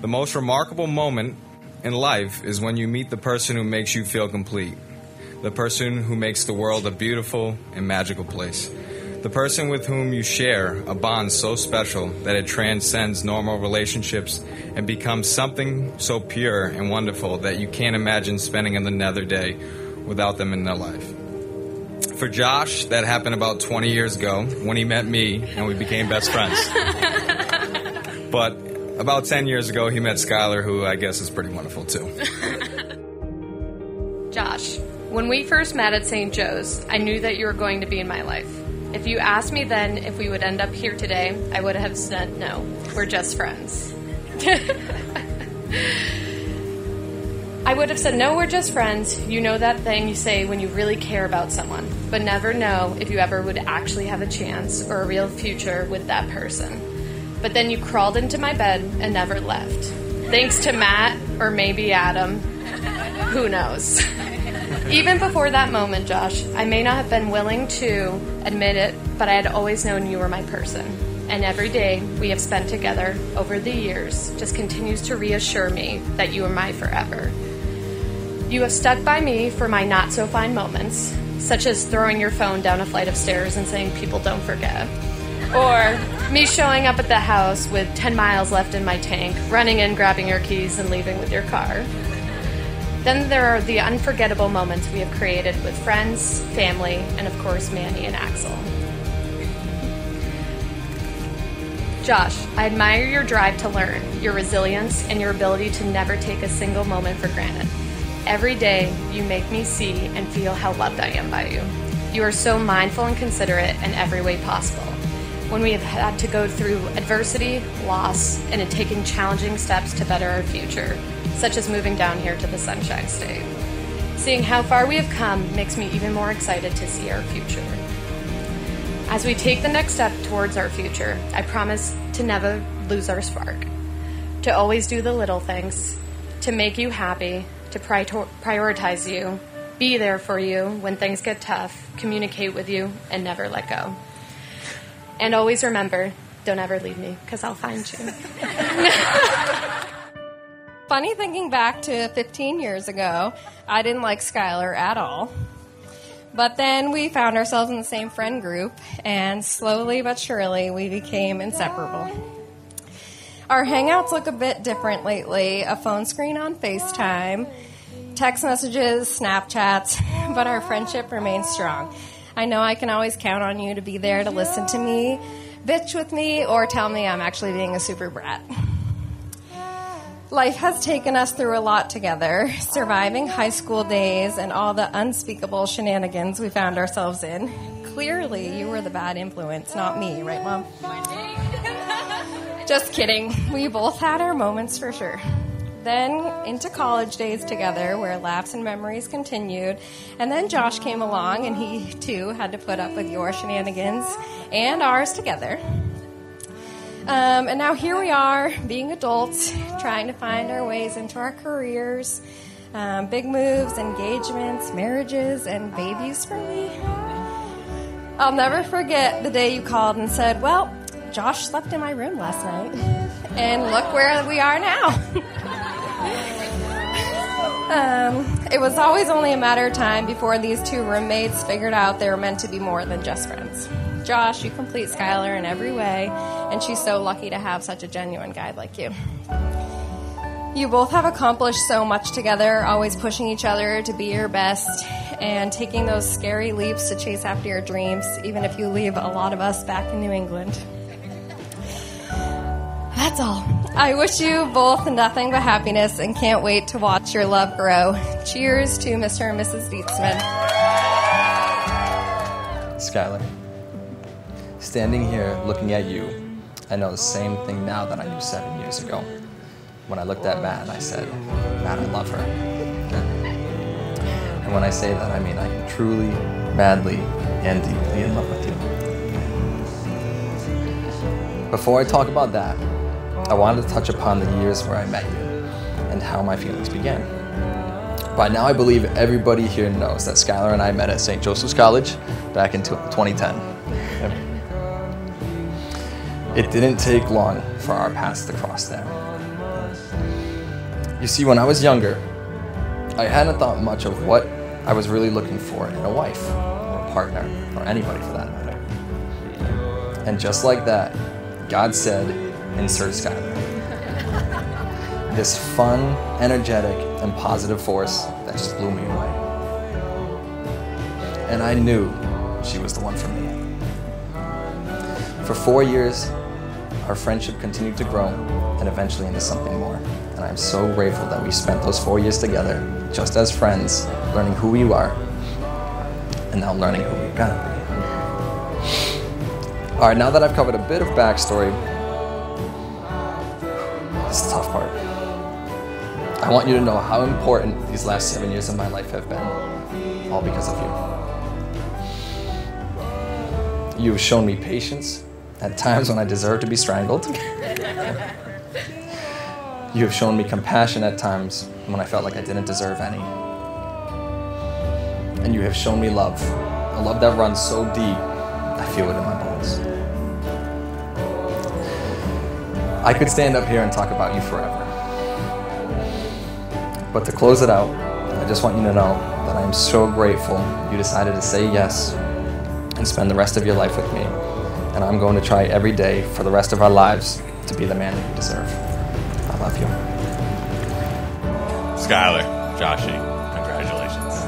The most remarkable moment in life is when you meet the person who makes you feel complete. The person who makes the world a beautiful and magical place. The person with whom you share a bond so special that it transcends normal relationships and becomes something so pure and wonderful that you can't imagine spending another day without them in their life. For Josh, that happened about 20 years ago when he met me and we became best friends. But about 10 years ago, he met Skylar, who I guess is pretty wonderful too. Josh, when we first met at St. Joe's, I knew that you were going to be in my life. If you asked me then if we would end up here today, I would have said no. We're just friends. I would have said, no, we're just friends. You know that thing you say when you really care about someone, but never know if you ever would actually have a chance or a real future with that person. But then you crawled into my bed and never left. Thanks to Matt, or maybe Adam. Who knows? Even before that moment, Josh, I may not have been willing to admit it, but I had always known you were my person. And every day we have spent together over the years just continues to reassure me that you are my forever. You have stuck by me for my not-so-fine moments, such as throwing your phone down a flight of stairs and saying people don't forget. Or me showing up at the house with 10 miles left in my tank, running in, grabbing your keys, and leaving with your car. Then there are the unforgettable moments we have created with friends, family, and of course Manny and Axel. Josh, I admire your drive to learn, your resilience, and your ability to never take a single moment for granted. Every day, you make me see and feel how loved I am by you. You are so mindful and considerate in every way possible. When we have had to go through adversity, loss, and in taking challenging steps to better our future, such as moving down here to the Sunshine State. Seeing how far we have come makes me even more excited to see our future. As we take the next step towards our future, I promise to never lose our spark, to always do the little things, to make you happy, to prioritize you, be there for you when things get tough, communicate with you, and never let go. And always remember, don't ever leave me, because I'll find you. Funny thinking back to 15 years ago, I didn't like Skylar at all. But then we found ourselves in the same friend group, and slowly but surely we became inseparable. Our hangouts look a bit different lately, a phone screen on FaceTime, text messages, Snapchats, but our friendship remains strong. I know I can always count on you to be there to listen to me, bitch with me, or tell me I'm actually being a super brat. Life has taken us through a lot together, surviving high school days and all the unspeakable shenanigans we found ourselves in. Clearly, you were the bad influence, not me, right, Mom? Just kidding. We both had our moments for sure. Then into college days together where laughs and memories continued. And then Josh came along and he, too, had to put up with your shenanigans and ours together. And now here we are, being adults, trying to find our ways into our careers, big moves, engagements, marriages, and babies for me. I'll never forget the day you called and said, well, Josh slept in my room last night, and look where we are now. It was always only a matter of time before these two roommates figured out they were meant to be more than just friends. Josh, you complete Skylar in every way, and she's so lucky to have such a genuine guy like you. You both have accomplished so much together, always pushing each other to be your best, and taking those scary leaps to chase after your dreams, even if you leave a lot of us back in New England. That's all. I wish you both nothing but happiness and can't wait to watch your love grow. Cheers to Mr. and Mrs. Dietzman. Skylar, standing here looking at you, I know the same thing now that I knew 7 years ago. When I looked at Matt, I said, Matt, I love her. And when I say that, I mean I am truly, madly, and deeply in love with you. Before I talk about that, I wanted to touch upon the years where I met you and how my feelings began. By now, I believe everybody here knows that Skylar and I met at St. Joseph's College back in 2010. It didn't take long for our paths to cross there. You see, when I was younger, I hadn't thought much of what I was really looking for in a wife, or a partner, or anybody for that matter. And just like that, God said, insert Skylar. This fun, energetic, and positive force that just blew me away. And I knew she was the one for me. For 4 years, our friendship continued to grow and eventually into something more. And I'm so grateful that we spent those 4 years together, just as friends, learning who we are, and now learning who we're gonna be. All right, now that I've covered a bit of backstory, this is the tough part. I want you to know how important these last 7 years of my life have been, all because of you. You have shown me patience at times when I deserve to be strangled. You have shown me compassion at times when I felt like I didn't deserve any. And you have shown me love, a love that runs so deep, I feel it in my bones. I could stand up here and talk about you forever. But to close it out, I just want you to know that I am so grateful you decided to say yes and spend the rest of your life with me. And I'm going to try every day for the rest of our lives to be the man that you deserve. I love you. Skylar, Joshy, congratulations.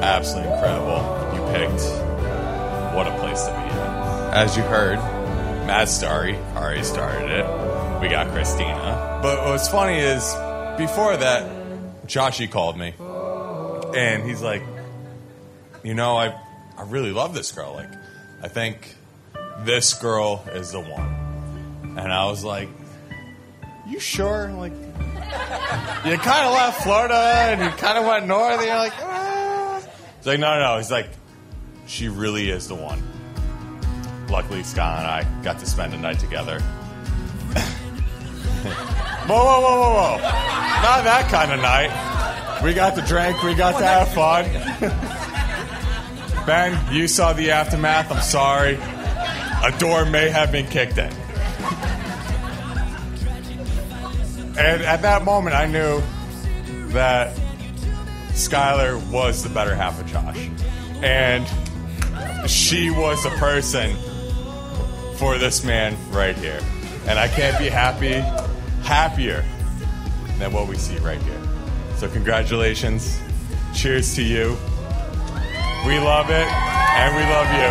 Absolutely incredible. You picked what a place to be in. As you heard, Matt's story already started it. We got Christina. But what's funny is, before that, Joshy called me. And he's like, you know, I really love this girl. Like, I think this girl is the one. And I was like, you sure? Like, you kind of left Florida and you kind of went north and you're like, ah. He's like, no. He's like, she really is the one. Luckily, Scott and I got to spend a night together. Whoa. Not that kind of night. We got to drink, we got to have fun. Ben, you saw the aftermath. I'm sorry. A door may have been kicked in. And at that moment, I knew that Skylar was the better half of Josh. And she was the person for this man right here. And I can't be happier than what we see right here. So congratulations. Cheers to you. We love it, and we love you.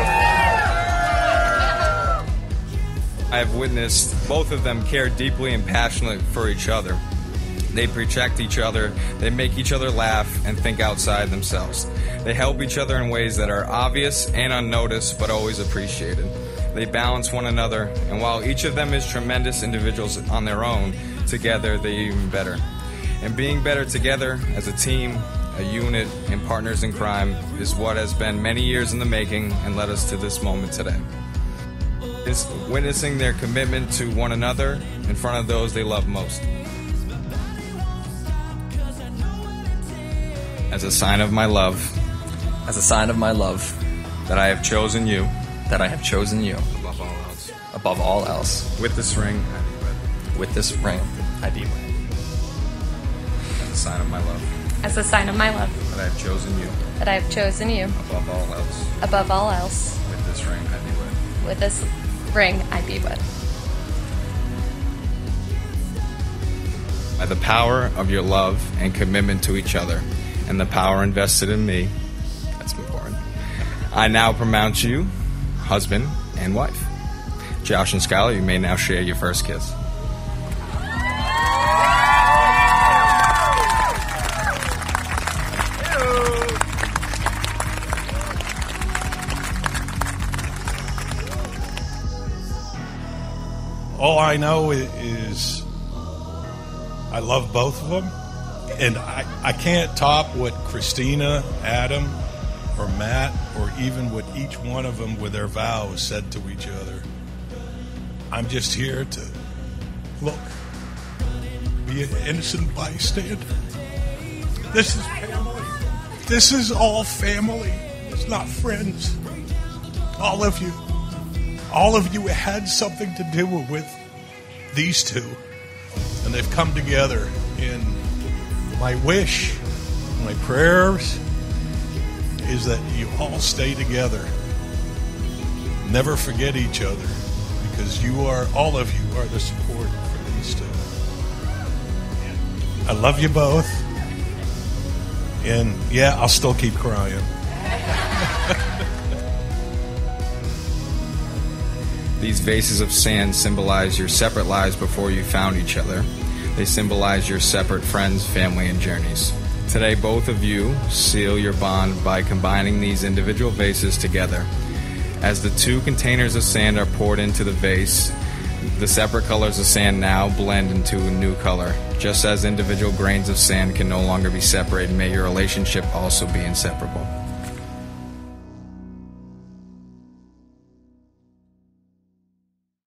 I have witnessed both of them care deeply and passionately for each other. They protect each other, they make each other laugh, and think outside themselves. They help each other in ways that are obvious and unnoticed, but always appreciated. They balance one another, and while each of them is tremendous individuals on their own, together they're even better. And being better together as a team, a unit, and partners in crime is what has been many years in the making and led us to this moment today. It's witnessing their commitment to one another in front of those they love most. As a sign of my love, that I have chosen you, above all else, with this ring I be wed. As a sign of my love, that I have chosen you, above all else, with this ring I be wed. By the power of your love and commitment to each other, and the power invested in me, that's important, I now pronounce you husband and wife. Josh and Skylar, you may now share your first kiss. All I know is I love both of them, and I can't top what Christina, Adam, or Matt, or even what each one of them with their vows said to each other. I'm just here to, look, be an innocent bystander. This is family. This is all family. It's not friends. All of you had something to do with these two, and they've come together in my wish, my prayers is that you all stay together. Never forget each other, because all of you are the support for these two. I love you both. And yeah, I'll still keep crying. These vases of sand symbolize your separate lives before you found each other. They symbolize your separate friends, family, and journeys. Today, both of you seal your bond by combining these individual vases together. As the two containers of sand are poured into the vase, the separate colors of sand now blend into a new color. Just as individual grains of sand can no longer be separated, may your relationship also be inseparable.